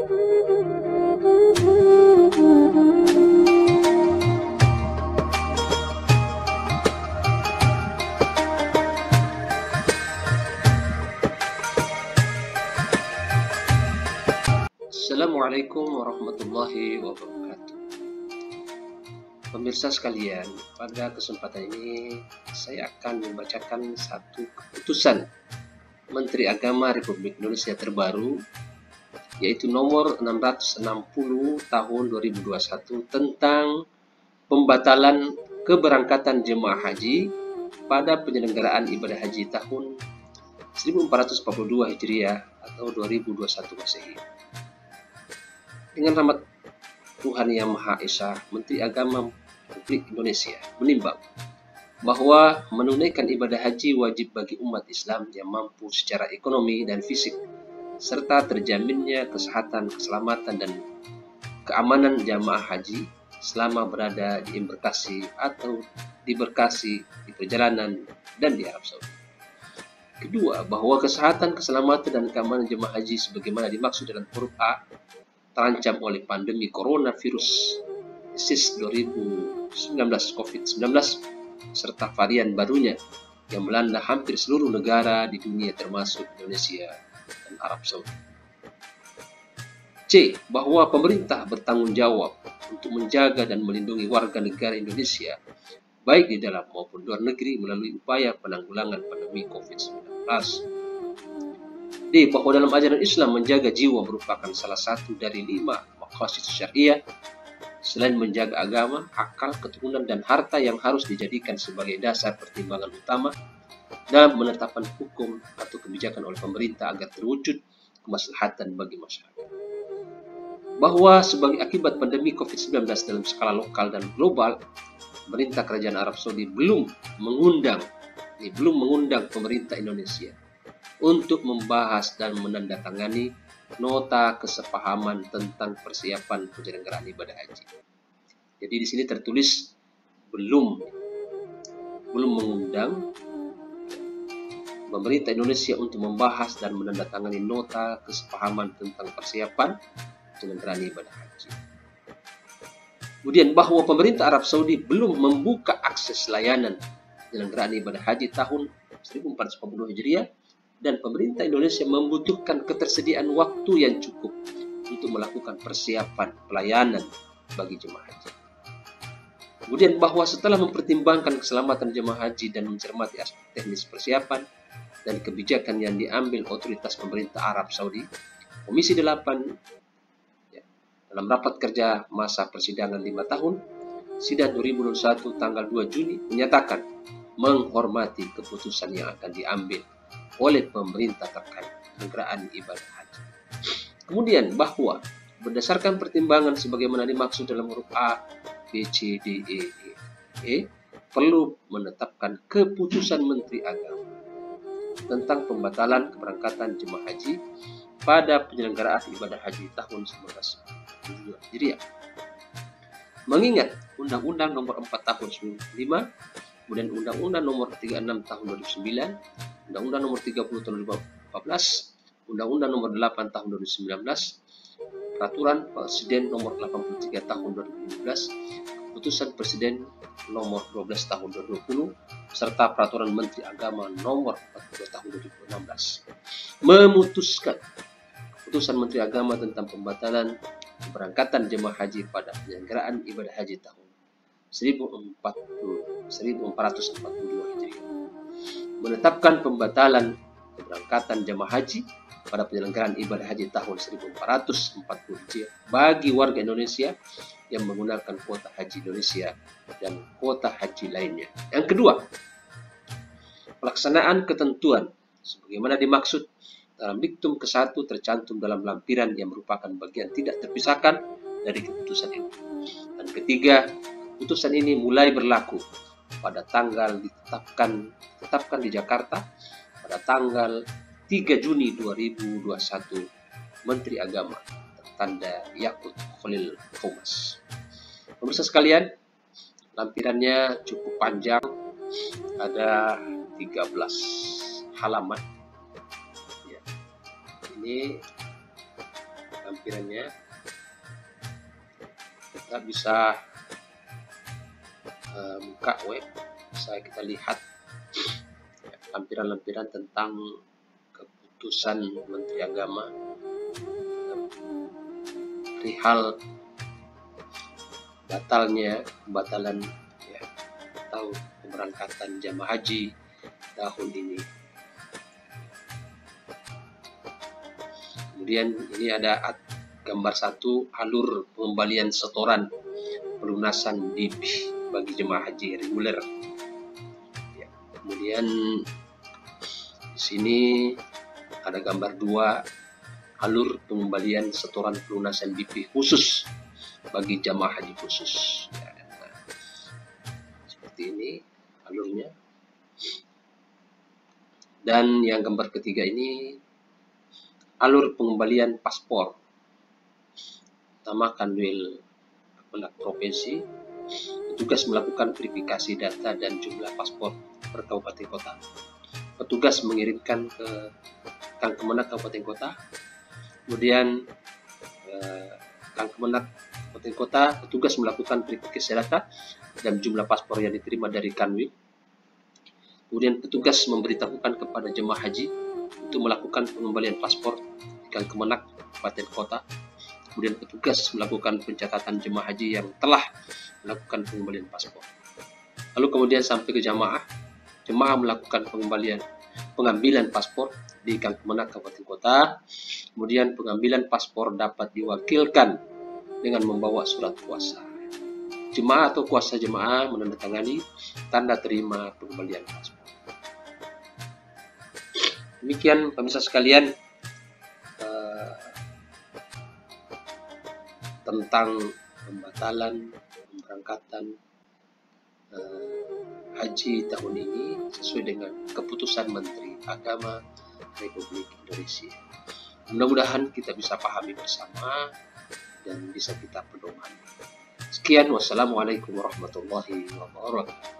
Assalamualaikum warahmatullahi wabarakatuh. Pemirsa sekalian, pada kesempatan ini saya akan membacakan satu keputusan Menteri Agama Republik Indonesia terbaru, yaitu nomor 660 tahun 2021 tentang pembatalan keberangkatan jemaah haji pada penyelenggaraan ibadah haji tahun 1442 Hijriah atau 2021 Masehi. Dengan rahmat Tuhan Yang Maha Esa, Menteri Agama Republik Indonesia menimbang bahwa menunaikan ibadah haji wajib bagi umat Islam yang mampu secara ekonomi dan fisik, serta terjaminnya kesehatan, keselamatan, dan keamanan jamaah haji selama berada di embarkasi atau diberkasi di perjalanan dan di Arab Saudi. Kedua, bahwa kesehatan, keselamatan, dan keamanan jemaah haji sebagaimana dimaksud dalam huruf A terancam oleh pandemi coronavirus disease 2019 COVID-19 serta varian barunya yang melanda hampir seluruh negara di dunia termasuk Indonesia dan Arab Saudi. C. Bahwa pemerintah bertanggung jawab untuk menjaga dan melindungi warga negara Indonesia baik di dalam maupun luar negeri melalui upaya penanggulangan pandemi COVID-19. D. Bahwa dalam ajaran Islam menjaga jiwa merupakan salah satu dari 5 maqasid syariah selain menjaga agama, akal, keturunan, dan harta yang harus dijadikan sebagai dasar pertimbangan utama dalam menetapkan hukum atau kebijakan oleh pemerintah agar terwujud kemaslahatan bagi masyarakat. Bahwa sebagai akibat pandemi COVID-19 dalam skala lokal dan global, pemerintah Kerajaan Arab Saudi belum mengundang pemerintah Indonesia untuk membahas dan menandatangani nota kesepahaman tentang persiapan penyelenggaraan ibadah haji. Jadi di sini tertulis belum mengundang pemerintah Indonesia untuk membahas dan menandatangani nota kesepahaman tentang persiapan penyelenggaraan ibadah haji. Kemudian bahwa pemerintah Arab Saudi belum membuka akses layanan penyelenggaraan ibadah haji tahun 1442 Hijriah dan pemerintah Indonesia membutuhkan ketersediaan waktu yang cukup untuk melakukan persiapan pelayanan bagi jemaah haji. Kemudian bahwa setelah mempertimbangkan keselamatan jemaah haji dan mencermati aspek teknis persiapan dan kebijakan yang diambil otoritas pemerintah Arab Saudi, Komisi 8 dalam rapat kerja masa persidangan 5 tahun, Sidang 2021 tanggal 2 Juni menyatakan menghormati keputusan yang akan diambil oleh pemerintah terkait penyelenggaraan ibadah haji. Kemudian bahwa berdasarkan pertimbangan sebagaimana dimaksud dalam huruf A, B, C, D, E, perlu menetapkan keputusan Menteri Agama tentang pembatalan keberangkatan jemaah haji pada penyelenggaraan ibadah haji tahun 1942 Hijriah. Mengingat Undang-Undang Nomor 4 Tahun 1995, kemudian Undang-Undang Nomor 36 Tahun 2009, Undang-Undang Nomor 30 Tahun 2014, Undang-Undang Nomor 8 Tahun 2019, Peraturan Presiden Nomor 83 Tahun 2017, Keputusan Presiden Nomor 12 Tahun 2020, serta Peraturan Menteri Agama Nomor 42 Tahun 2016, memutuskan Keputusan Menteri Agama tentang pembatalan keberangkatan jemaah haji pada penyelenggaraan ibadah haji tahun 1442 Hijriah, menetapkan pembatalan keberangkatan jemaah haji pada penyelenggaraan ibadah haji tahun 1440 Hijriah bagi warga Indonesia yang menggunakan kuota haji Indonesia dan kuota haji lainnya. Yang kedua, pelaksanaan ketentuan sebagaimana dimaksud dalam diktum ke-1 tercantum dalam lampiran yang merupakan bagian tidak terpisahkan dari keputusan ini. Dan ketiga, keputusan ini mulai berlaku pada tanggal ditetapkan di Jakarta pada tanggal 3 Juni 2021, Menteri Agama tertanda Yakut Khalil Qomas. Pemirsa sekalian, lampirannya cukup panjang, ada 13 halaman. Ya, ini lampirannya. Kita bisa buka web, bisa kita lihat lampiran-lampiran tentang keputusan Menteri Agama perihal pembatalan ya, atau pemberangkatan jamaah haji tahun ini. Kemudian ini ada gambar 1 alur pengembalian setoran pelunasan DP bagi jemaah haji reguler. Ya, kemudian di sini ada gambar 2 alur pengembalian setoran pelunasan DP khusus bagi jamaah haji khusus. Ya, nah, seperti ini alurnya. Dan yang gambar ketiga ini alur pengembalian paspor. Pertama, Kanwil Kemenag Provinsi, petugas melakukan verifikasi data dan jumlah paspor per kabupaten kota. Petugas mengirimkan ke Kang Kemenag Kabupaten Kota. Kemudian Kang Kemenag Kabupaten Kota, petugas melakukan verifikasi data dan jumlah paspor yang diterima dari Kanwil. Kemudian petugas memberitahukan kepada jemaah haji untuk melakukan pengembalian paspor di Kang Kemenag Kabupaten Kota. Kemudian petugas melakukan pencatatan jemaah haji yang telah melakukan pengembalian paspor. Lalu kemudian sampai ke jemaah melakukan pengambilan paspor di Kang Kemenag Kabupaten Kota. Kemudian pengambilan paspor dapat diwakilkan dengan membawa surat kuasa. Jemaah atau kuasa jemaah menandatangani tanda terima pengembalian paspor. Demikian pemirsa sekalian tentang pembatalan pemberangkatan haji tahun ini sesuai dengan keputusan Menteri Agama Republik Indonesia. Mudah-mudahan kita bisa pahami bersama dan bisa kita pedomani. Sekian, wassalamualaikum warahmatullahi wabarakatuh.